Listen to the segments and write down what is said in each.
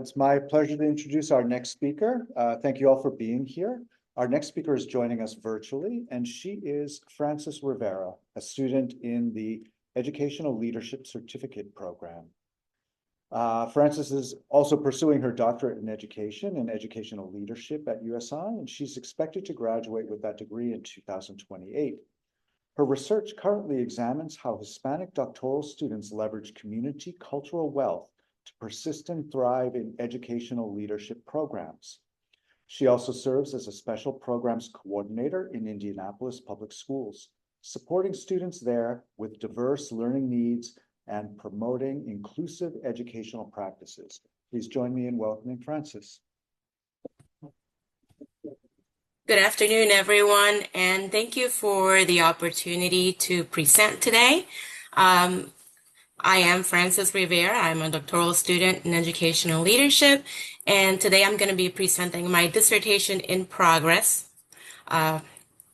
It's my pleasure to introduce our next speaker. Thank you all for being here. Our next speaker is joining us virtually, and she is Frances Rivera, a student in the Educational Leadership Certificate Program. Frances is also pursuing her doctorate in education and educational leadership at USI, and she's expected to graduate with that degree in 2028. Her research currently examines how Hispanic doctoral students leverage community cultural wealth to persist and thrive in educational leadership programs. She also serves as a special programs coordinator in Indianapolis Public Schools, supporting students there with diverse learning needs and promoting inclusive educational practices. Please join me in welcoming Frances. Good afternoon, everyone, and thank you for the opportunity to present today. I am Frances Rivera. I'm a doctoral student in educational leadership, and today I'm going to be presenting my dissertation in progress,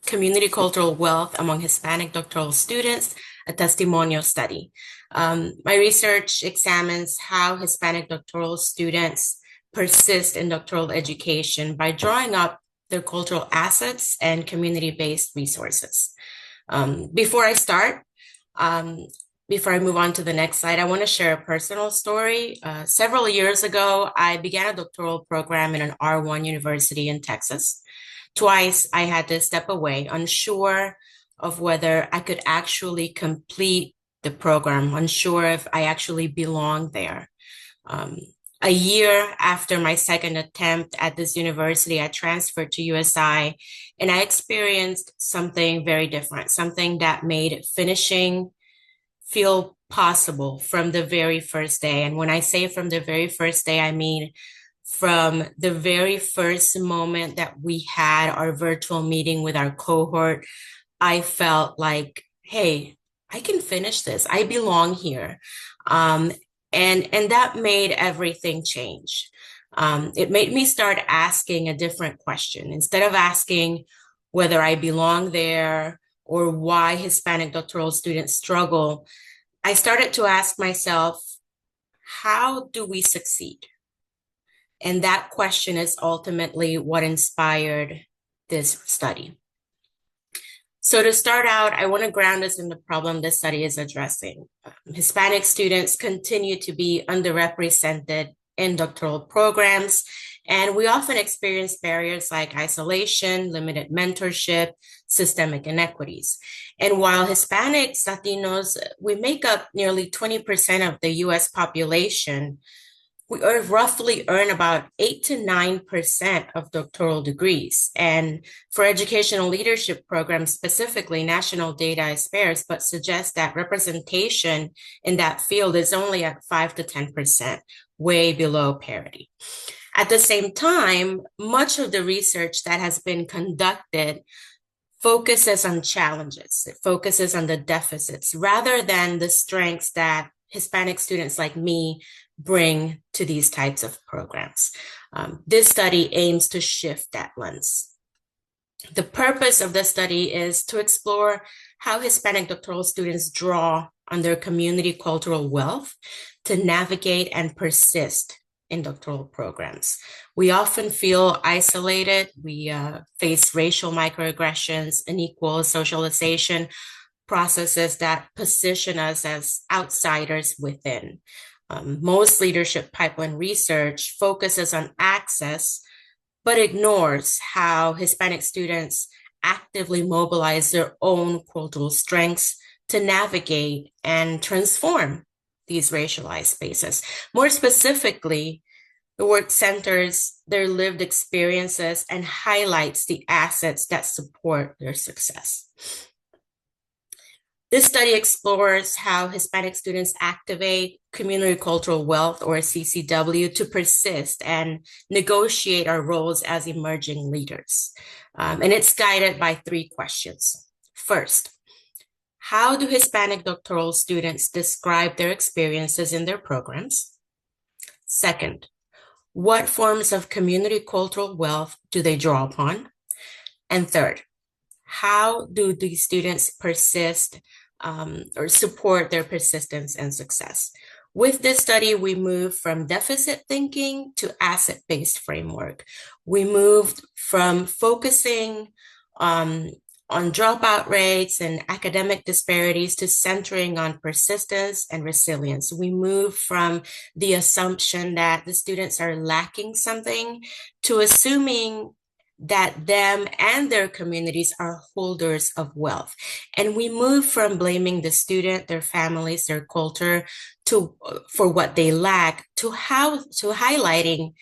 Community Cultural Wealth Among Hispanic Doctoral Students, a Testimonio Study. My research examines how Hispanic doctoral students persist in doctoral education by drawing up their cultural assets and community-based resources. Before I move on to the next slide, I want to share a personal story. Several years ago, I began a doctoral program in an R1 university in Texas. Twice, I had to step away, unsure of whether I could actually complete the program, unsure if I actually belonged there. A year after my second attempt at this university, I transferred to USI, and I experienced something very different, something that made finishing feel possible from the very first day. And when I say from the very first day, I mean from the very first moment that we had our virtual meeting with our cohort, I felt like, hey, I can finish this. I belong here. And that made everything change. It made me start asking a different question. Instead of asking whether I belong there or why Hispanic doctoral students struggle, I started to ask myself, how do we succeed? And that question is ultimately what inspired this study. So to start out, I want to ground us in the problem this study is addressing. Hispanic students continue to be underrepresented in doctoral programs, and we often experience barriers like isolation, limited mentorship, systemic inequities. And while Hispanics, Latinos, we make up nearly 20% of the US population, we roughly earn about 8 to 9% of doctoral degrees. And for educational leadership programs specifically, national data is sparse, but suggests that representation in that field is only at 5 to 10%, way below parity. At the same time, much of the research that has been conducted focuses on challenges. It focuses on the deficits rather than the strengths that Hispanic students like me bring to these types of programs. This study aims to shift that lens. The purpose of the study is to explore how Hispanic doctoral students draw on their community cultural wealth to navigate and persist in doctoral programs. We often feel isolated. We face racial microaggressions, unequal socialization, processes that position us as outsiders within. Most leadership pipeline research focuses on access, but ignores how Hispanic students actively mobilize their own cultural strengths to navigate and transform these racialized spaces. More specifically, the work centers their lived experiences and highlights the assets that support their success. This study explores how Hispanic students activate community cultural wealth, or CCW, to persist and negotiate our roles as emerging leaders. And it's guided by 3 questions. First, how do Hispanic doctoral students describe their experiences in their programs? Second, what forms of community cultural wealth do they draw upon? And third, how do these students persist or support their persistence and success? With this study, we moved from deficit thinking to asset-based framework. We moved from focusing on dropout rates and academic disparities to centering on persistence and resilience. We move from the assumption that the students are lacking something to assuming that them and their communities are holders of wealth. And we move from blaming the student, their families, their culture for what they lack to highlighting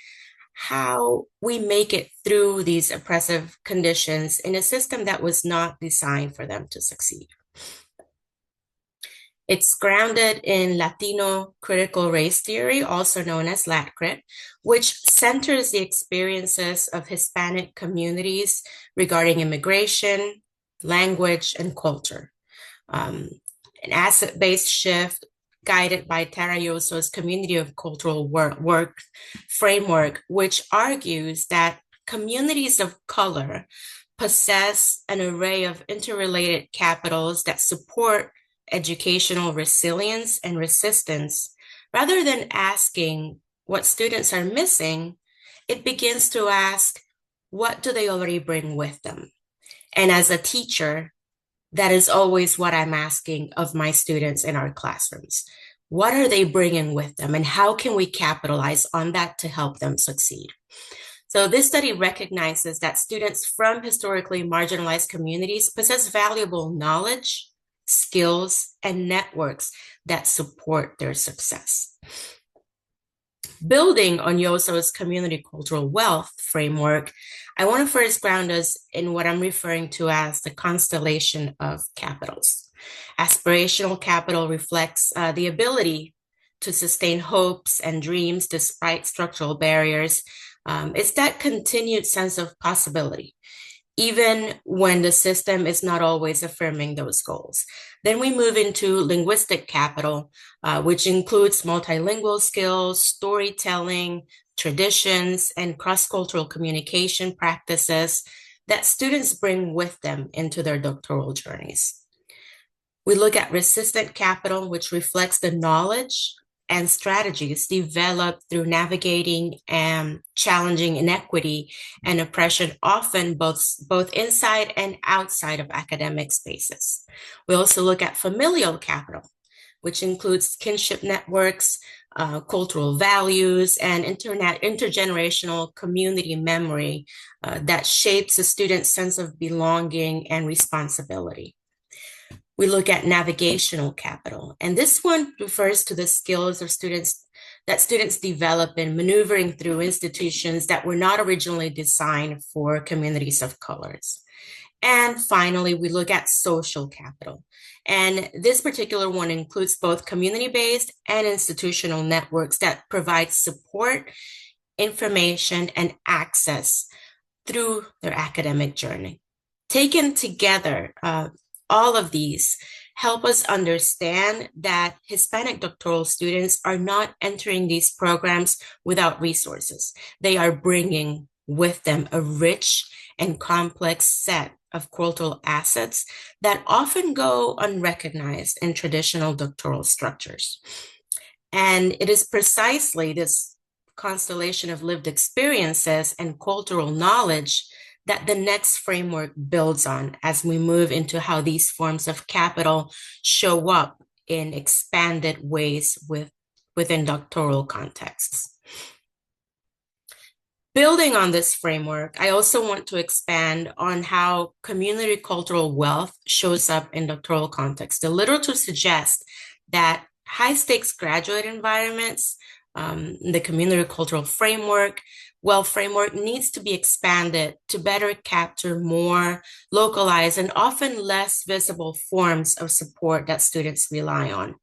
how we make it through these oppressive conditions in a system that was not designed for them to succeed. It's grounded in Latino critical race theory, also known as LatCrit, which centers the experiences of Hispanic communities regarding immigration, language, and culture. An asset-based shift guided by Tara Yoso's Community of Cultural Work framework, which argues that communities of color possess an array of interrelated capitals that support educational resilience and resistance. Rather than asking what students are missing, it begins to ask, what do they already bring with them? And as a teacher, that is always what I'm asking of my students in our classrooms. What are they bringing with them, and how can we capitalize on that to help them succeed? So this study recognizes that students from historically marginalized communities possess valuable knowledge, skills, and networks that support their success. Building on Yoso's community cultural wealth framework, I want to first ground us in what I'm referring to as the constellation of capitals. Aspirational capital reflects the ability to sustain hopes and dreams despite structural barriers. It's that continued sense of possibility, even when the system is not always affirming those goals. Then we move into linguistic capital, which includes multilingual skills, storytelling, traditions, and cross-cultural communication practices that students bring with them into their doctoral journeys. We look at resistant capital, which reflects the knowledge and strategies developed through navigating and challenging inequity and oppression, often both inside and outside of academic spaces. We also look at familial capital, which includes kinship networks, cultural values, and intergenerational community memory that shapes a student's sense of belonging and responsibility. We look at navigational capital, and this one refers to the skills of students develop in maneuvering through institutions that were not originally designed for communities of colors. And finally, we look at social capital. And this particular one includes both community-based and institutional networks that provide support, information, and access through their academic journey. Taken together, all of these help us understand that Hispanic doctoral students are not entering these programs without resources. They are bringing with them a rich and complex set of cultural assets that often go unrecognized in traditional doctoral structures. And it is precisely this constellation of lived experiences and cultural knowledge that the next framework builds on as we move into how these forms of capital show up in expanded ways within doctoral contexts. Building on this framework, I also want to expand on how community cultural wealth shows up in doctoral context. The literature suggests that high-stakes graduate environments, the community cultural framework needs to be expanded to better capture more localized and often less visible forms of support that students rely on.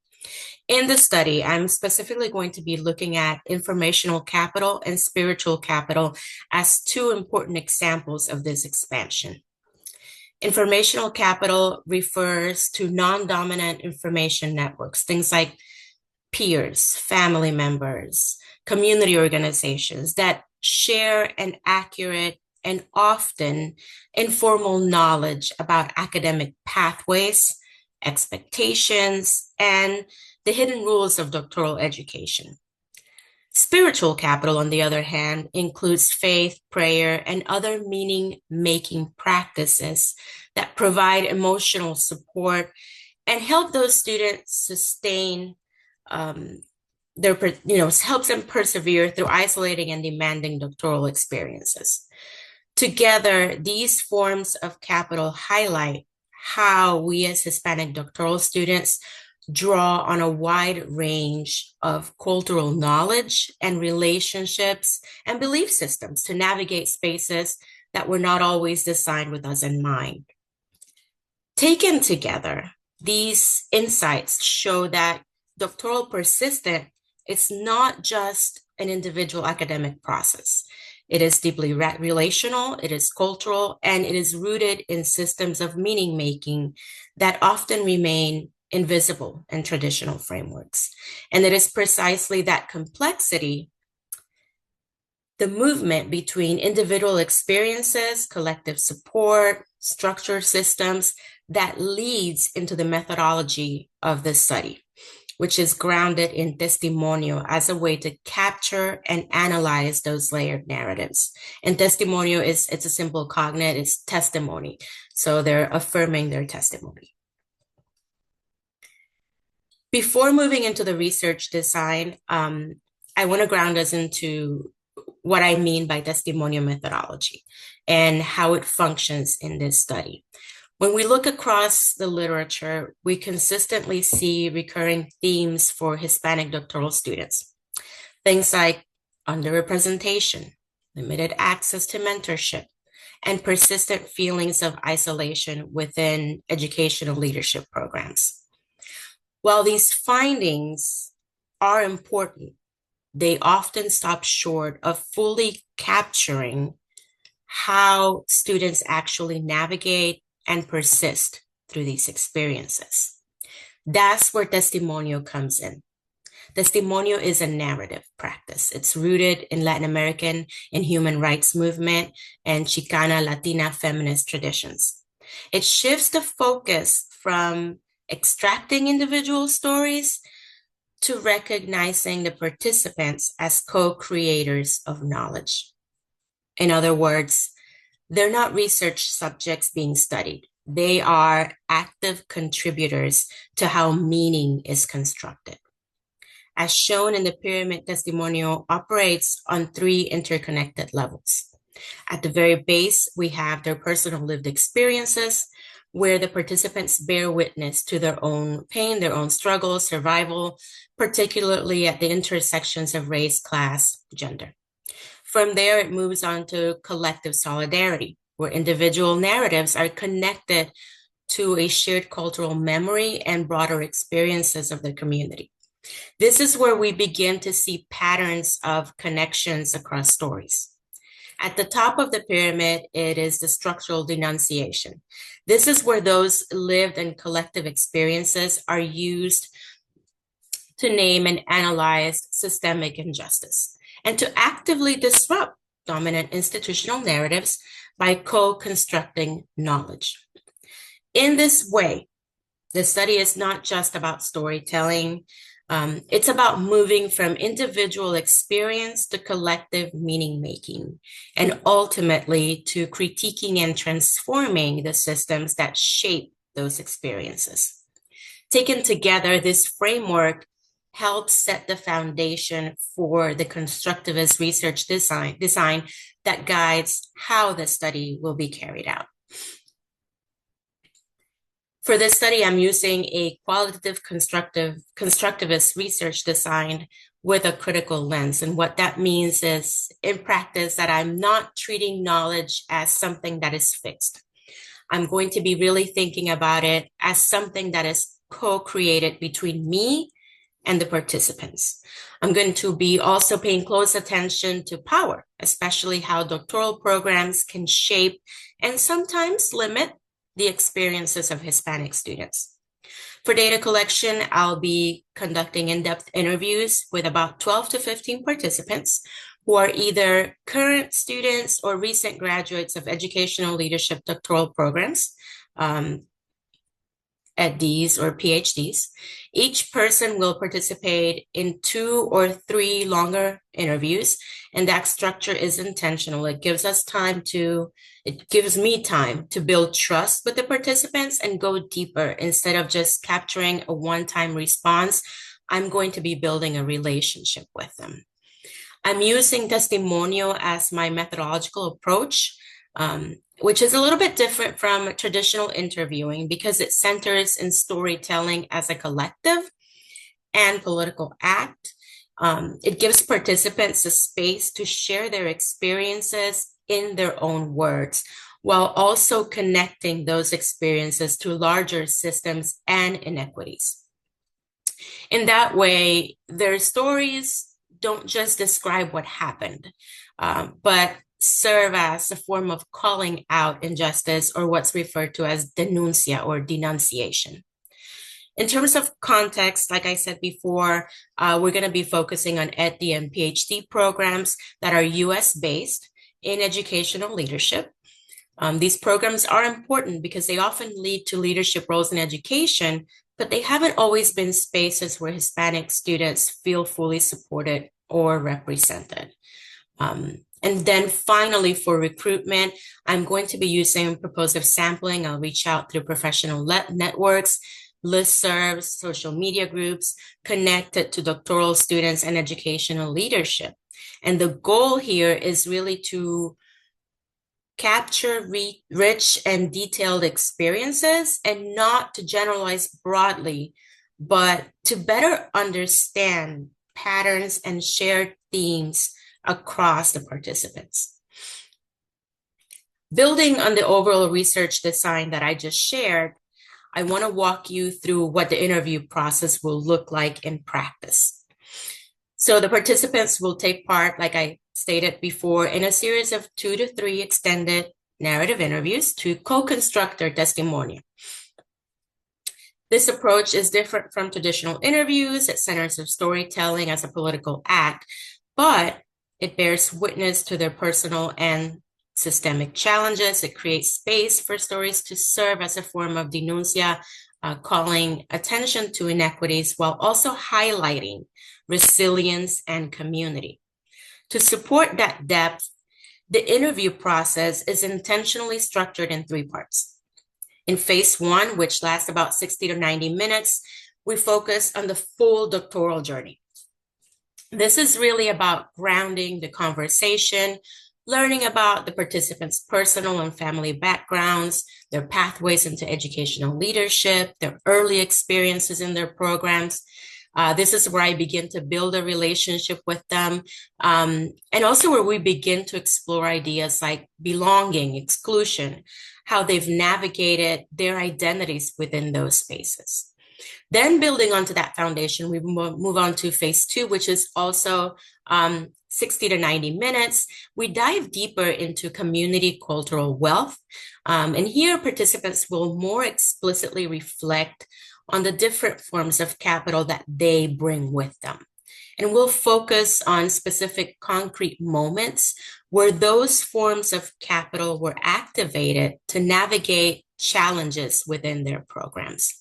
In the study, I'm specifically going to be looking at informational capital and spiritual capital as two important examples of this expansion. Informational capital refers to non-dominant information networks, things like peers, family members, community organizations that share an accurate and often informal knowledge about academic pathways, expectations, and the hidden rules of doctoral education. Spiritual capital, on the other hand, includes faith, prayer, and other meaning-making practices that provide emotional support and help those students sustain helps them persevere through isolating and demanding doctoral experiences. Together, these forms of capital highlight how we as Hispanic doctoral students draw on a wide range of cultural knowledge and relationships and belief systems to navigate spaces that were not always designed with us in mind. Taken together, these insights show that doctoral persistence is not just an individual academic process. It is deeply relational, it is cultural, and it is rooted in systems of meaning making that often remain invisible in traditional frameworks. And it is precisely that complexity, the movement between individual experiences, collective support, structure systems, that leads into the methodology of this study, which is grounded in testimonio as a way to capture and analyze those layered narratives. And testimonio it's a simple cognate, it's testimony. So they're affirming their testimony. Before moving into the research design, I want to ground us into what I mean by testimonio methodology and how it functions in this study. When we look across the literature, we consistently see recurring themes for Hispanic doctoral students. Things like underrepresentation, limited access to mentorship, and persistent feelings of isolation within educational leadership programs. While these findings are important, they often stop short of fully capturing how students actually navigate and persist through these experiences. That's where testimonio comes in. Testimonio is a narrative practice. It's rooted in Latin American and human rights movement and Chicana Latina feminist traditions. It shifts the focus from extracting individual stories to recognizing the participants as co-creators of knowledge. In other words, they're not research subjects being studied. They are active contributors to how meaning is constructed. As shown in the pyramid, testimonio operates on 3 interconnected levels. At the very base, we have their personal lived experiences, where the participants bear witness to their own pain, their own struggle, survival, particularly at the intersections of race, class, gender. From there, it moves on to collective solidarity, where individual narratives are connected to a shared cultural memory and broader experiences of the community. This is where we begin to see patterns of connections across stories. At the top of the pyramid, it is the structural denunciation. This is where those lived and collective experiences are used to name and analyze systemic injustice, and to actively disrupt dominant institutional narratives by co-constructing knowledge. In this way, the study is not just about storytelling. It's about moving from individual experience to collective meaning making, and ultimately to critiquing and transforming the systems that shape those experiences. Taken together, this framework helps set the foundation for the constructivist research design that guides how the study will be carried out. For this study, I'm using a qualitative constructivist research design with a critical lens. And what that means is, in practice, that I'm not treating knowledge as something that is fixed. I'm going to be really thinking about it as something that is co-created between me and the participants. I'm going to be also paying close attention to power, especially how doctoral programs can shape and sometimes limit the experiences of Hispanic students. For data collection, I'll be conducting in-depth interviews with about 12 to 15 participants who are either current students or recent graduates of educational leadership doctoral programs. EdDs or PhDs. Each person will participate in 2 or 3 longer interviews, and that structure is intentional. It gives me time to build trust with the participants and go deeper. Instead of just capturing a one-time response, I'm going to be building a relationship with them. I'm using Testimonio as my methodological approach, which is a little bit different from traditional interviewing because it centers in storytelling as a collective and political act. It gives participants a space to share their experiences in their own words, while also connecting those experiences to larger systems and inequities. In that way, their stories don't just describe what happened, but serve as a form of calling out injustice, or what's referred to as denuncia or denunciation. In terms of context, like I said before, we're going to be focusing on EdD and PhD programs that are US-based in educational leadership. These programs are important because they often lead to leadership roles in education, but they haven't always been spaces where Hispanic students feel fully supported or represented. And then finally, for recruitment, I'm going to be using propositive sampling. I'll reach out through professional networks, listservs, social media groups connected to doctoral students and educational leadership. And the goal here is really to capture rich and detailed experiences and not to generalize broadly, but to better understand patterns and shared themes across the participants. Building on the overall research design that I just shared, I want to walk you through what the interview process will look like in practice. So the participants will take part, like I stated before, in a series of 2 to 3 extended narrative interviews to co-construct their testimonio. This approach is different from traditional interviews. It centers on storytelling as a political act, but it bears witness to their personal and systemic challenges. It creates space for stories to serve as a form of denuncia, calling attention to inequities while also highlighting resilience and community. To support that depth, the interview process is intentionally structured in 3 parts. In phase 1, which lasts about 60 to 90 minutes, we focus on the full doctoral journey. This is really about grounding the conversation, learning about the participants' personal and family backgrounds, their pathways into educational leadership, their early experiences in their programs. This is where I begin to build a relationship with them, and also where we begin to explore ideas like belonging, exclusion, how they've navigated their identities within those spaces. Then building onto that foundation, we move on to phase 2, which is also 60 to 90 minutes. We dive deeper into community cultural wealth. And here participants will more explicitly reflect on the different forms of capital that they bring with them. And we'll focus on specific concrete moments where those forms of capital were activated to navigate challenges within their programs.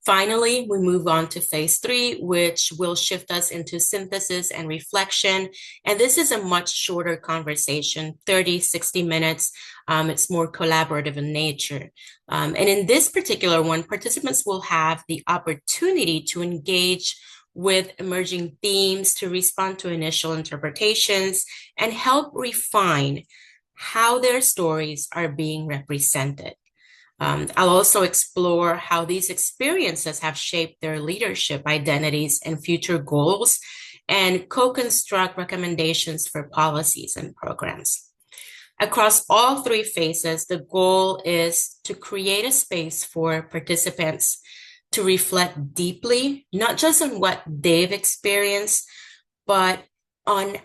Finally, we move on to phase 3, which will shift us into synthesis and reflection. And this is a much shorter conversation, 30, 60 minutes. It's more collaborative in nature. And in this particular one, participants will have the opportunity to engage with emerging themes, to respond to initial interpretations, and help refine how their stories are being represented. I'll also explore how these experiences have shaped their leadership identities and future goals, and co-construct recommendations for policies and programs. Across all 3 phases, the goal is to create a space for participants to reflect deeply, not just on what they've experienced, but on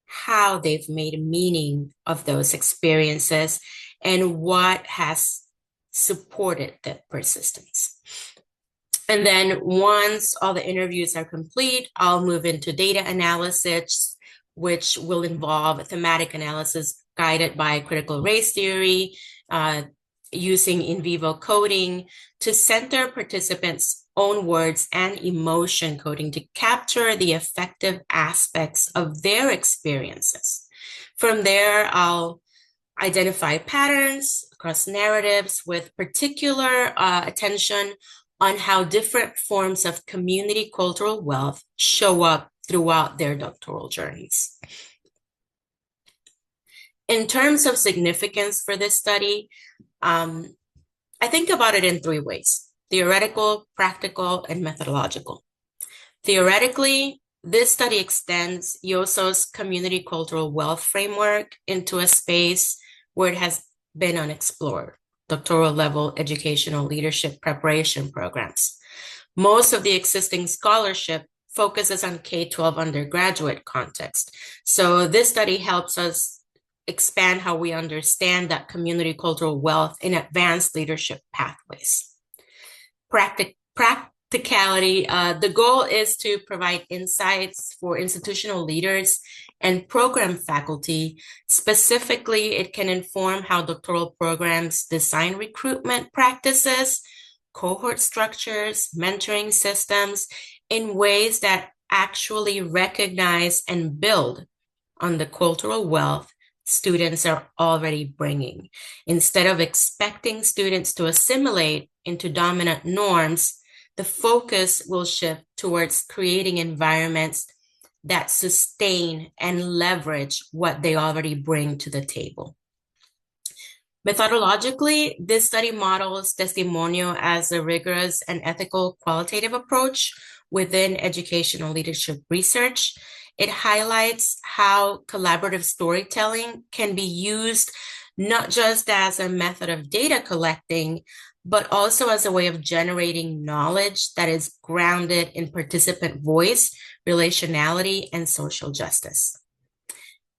how they've made meaning of those experiences and what has supported that persistence. And then once all the interviews are complete, I'll move into data analysis, which will involve thematic analysis guided by critical race theory, using in vivo coding to center participants' own words and emotion coding to capture the effective aspects of their experiences. From there, I'll identify patterns across narratives with particular attention on how different forms of community cultural wealth show up throughout their doctoral journeys. In terms of significance for this study, I think about it in three ways: theoretical, practical, and methodological. Theoretically, this study extends Yoso's community cultural wealth framework into a space where it has been unexplored: doctoral level educational leadership preparation programs. Most of the existing scholarship focuses on K-12 undergraduate context. So this study helps us expand how we understand that community cultural wealth in advanced leadership pathways. Practicality, the goal is to provide insights for institutional leaders and program faculty. Specifically, it can inform how doctoral programs design recruitment practices, cohort structures, mentoring systems in ways that actually recognize and build on the cultural wealth students are already bringing. Instead of expecting students to assimilate into dominant norms, the focus will shift towards creating environments that sustain and leverage what they already bring to the table. Methodologically, this study models Testimonio as a rigorous and ethical qualitative approach within educational leadership research. It highlights how collaborative storytelling can be used not just as a method of data collecting, but also as a way of generating knowledge that is grounded in participant voice, relationality, and social justice.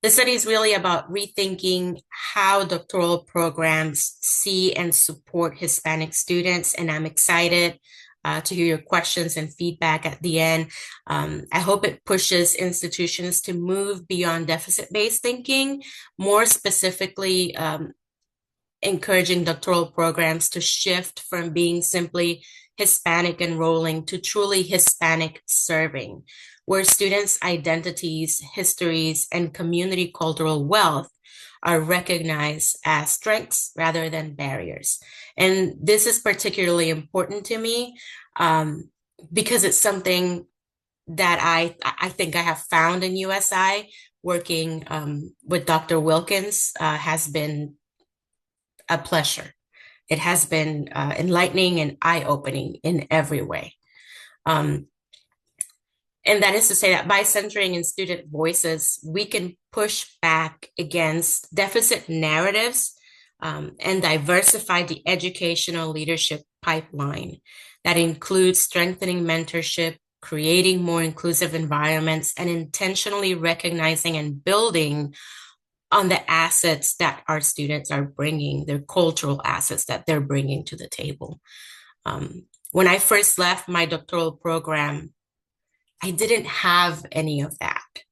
The study is really about rethinking how doctoral programs see and support Hispanic students, and I'm excited to hear your questions and feedback at the end. I hope it pushes institutions to move beyond deficit-based thinking, more specifically encouraging doctoral programs to shift from being simply Hispanic enrolling to truly Hispanic serving, where students' identities, histories, and community cultural wealth are recognized as strengths rather than barriers. And this is particularly important to me because it's something that I think I have found in USI. Working with Dr. Wilkins has been a pleasure. It has been enlightening and eye-opening in every way. And that is to say that by centering in student voices, we can push back against deficit narratives and diversify the educational leadership pipeline. That includes strengthening mentorship, creating more inclusive environments, and intentionally recognizing and building on the assets that our students are bringing, their cultural assets that they're bringing to the table. When I first left my doctoral program, I didn't have any of that.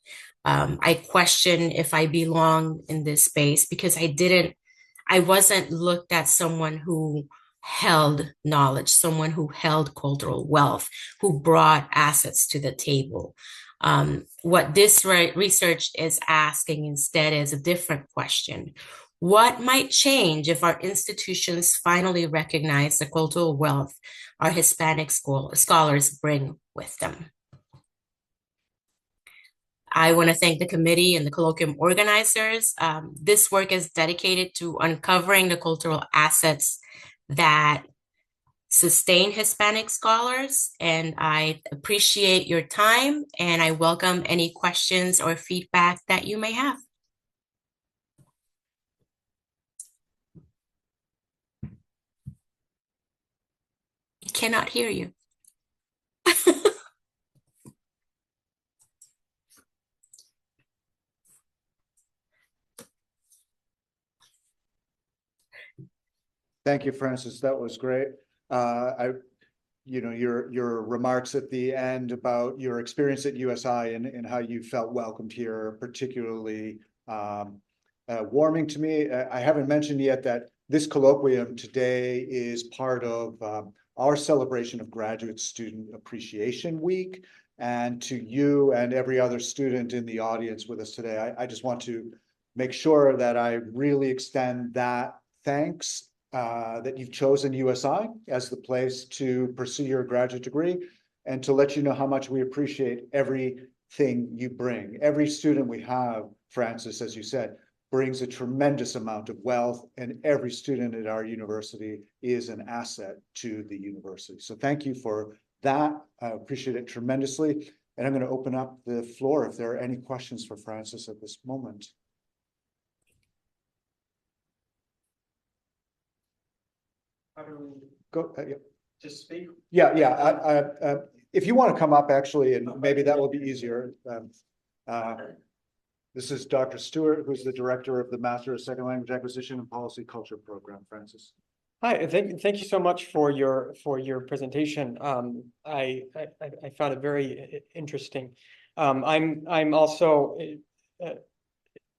I questioned if I belong in this space because I wasn't looked at someone who held knowledge, someone who held cultural wealth, who brought assets to the table. What this research is asking instead is a different question. What might change if our institutions finally recognize the cultural wealth our Hispanic scholars bring with them? I want to thank the committee and the colloquium organizers. This work is dedicated to uncovering the cultural assets that sustain Hispanic scholars, and I appreciate your time, and I welcome any questions or feedback that you may have. I cannot hear you. Thank you, Francis. That was great. Your remarks at the end about your experience at USI and how you felt welcomed here, particularly warming to me. I haven't mentioned yet that this colloquium today is part of our celebration of Graduate Student Appreciation Week. And to you and every other student in the audience with us today, I just want to make sure that I really extend that thanks that you've chosen USI as the place to pursue your graduate degree, and to let you know how much we appreciate everything you bring. Every student we have, Francis, as you said, brings a tremendous amount of wealth, and every student at our university is an asset to the university. So thank you for that. I appreciate it tremendously. And I'm going to open up the floor if there are any questions for Francis at this moment. How do we Go, just speak? yeah. If you want to come up, actually, and maybe that will be easier. This is Dr. Stewart, who's the director of the Master of Second Language Acquisition and Policy Culture program. Francis. Hi, thank you so much for your presentation. I found it very interesting. I'm also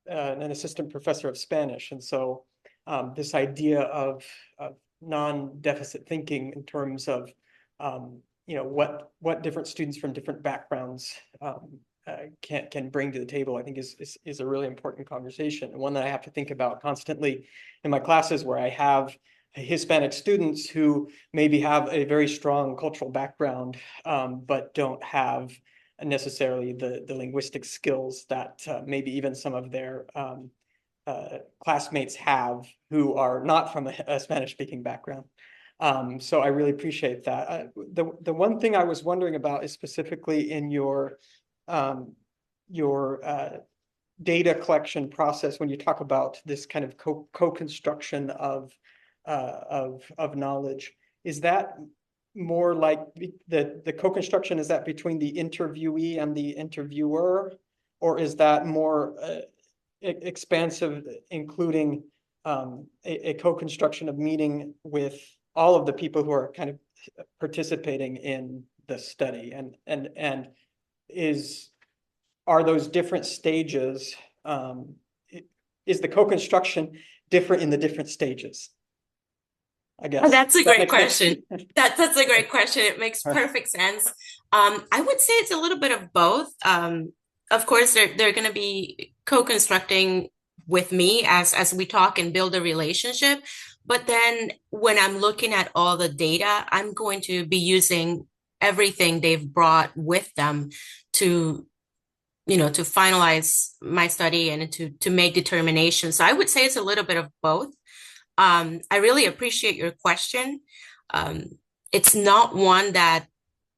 an assistant professor of Spanish, and so this idea of non-deficit thinking in terms of what different students from different backgrounds can bring to the table, I think is a really important conversation, and one that I have to think about constantly in my classes, where I have Hispanic students who maybe have a very strong cultural background, but don't have necessarily the linguistic skills that maybe even some of their classmates have who are not from a Spanish-speaking background. So I really appreciate that. The one thing I was wondering about is specifically in your data collection process, when you talk about this kind of co-construction of knowledge, is that more like the co-construction, is that between the interviewee and the interviewer, or is that more expansive, including a co-construction of meeting with all of the people who are kind of participating in the study, and are those different stages, is the co-construction different in the different stages? I guess. Oh, that's a great makes sense? question. That's a great question. It makes perfect sense. I would say it's a little bit of both. Of course, they're going to be co-constructing with me as we talk and build a relationship. But then when I'm looking at all the data, I'm going to be using everything they've brought with them to finalize my study and to make determinations. So I would say it's a little bit of both. I really appreciate your question. It's not one that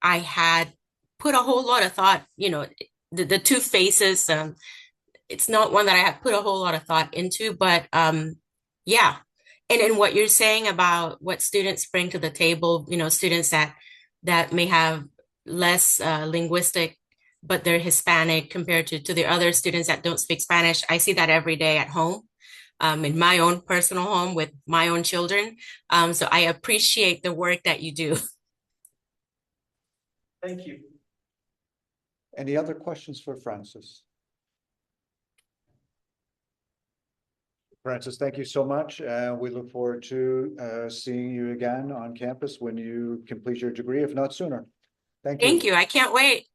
I had put a whole lot of thought, the two faces, it's not one that I had put a whole lot of thought into, but yeah. And in what you're saying about what students bring to the table, students that may have less linguistic, but they're Hispanic compared to the other students that don't speak Spanish. I see that every day at home. In my own personal home with my own children. So I appreciate the work that you do. Thank you. Any other questions for Francis? Francis, thank you so much. We look forward to seeing you again on campus when you complete your degree, if not sooner. Thank you. Thank you. I can't wait.